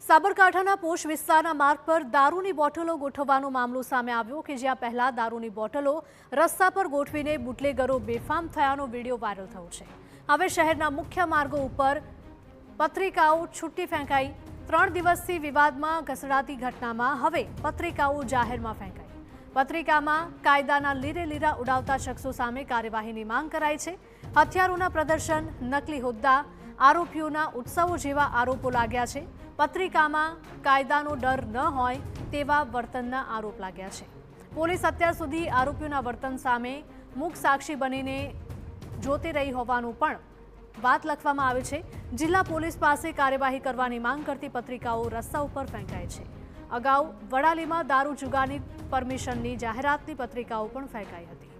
સાબરકાંઠાના પોશ વિસ્તારના માર્ગ પર દારૂની બોટલો ગોઠવવાનો મામલો સામે આવ્યો કે જ્યાં પહેલા દારૂની બોટલો રસ્તા પર ગોઠવીને બુટલેગરો બેફામ થયાનો વિડીયો વાયરલ થયો છે। હવે શહેરના મુખ્ય માર્ગો ઉપર પત્રિકાઓ છૂટી ફેંકાઈ। 3 દિવસથી વિવાદમાં ઘસડાતી ઘટનામાં હવે પત્રિકાઓ જાહેરમાં ફેંકાઈ। પત્રિકામાં કાયદાના લીરે લીરા ઉડાવતા શખ્સો સામે કાર્યવાહીની માંગ કરાઈ છે। હથિયારોના પ્રદર્શન, નકલી હોદ્દા, આરોપીઓના ઉત્સવો જેવા આરોપો લાગ્યા છે। પત્રિકામાં કાયદાનો ડર ન હોય તેવા વર્તનના આરોપ લાગ્યા છે। પોલીસ અત્યાર સુધી આરોપીઓના વર્તન સામે મૂક સાક્ષી બનીને જોતી રહી હોવાનું પણ વાત લખવામાં આવે છે। જિલ્લા પોલીસ પાસે કાર્યવાહી કરવાની માંગ કરતી પત્રિકાઓ રસ્તા ઉપર ફેંકાય છે। અગાઉ વડાલીમાં દારૂ જુગારની પરમિશનની જાહેરાતની પત્રિકાઓ પણ ફેંકાઈ હતી।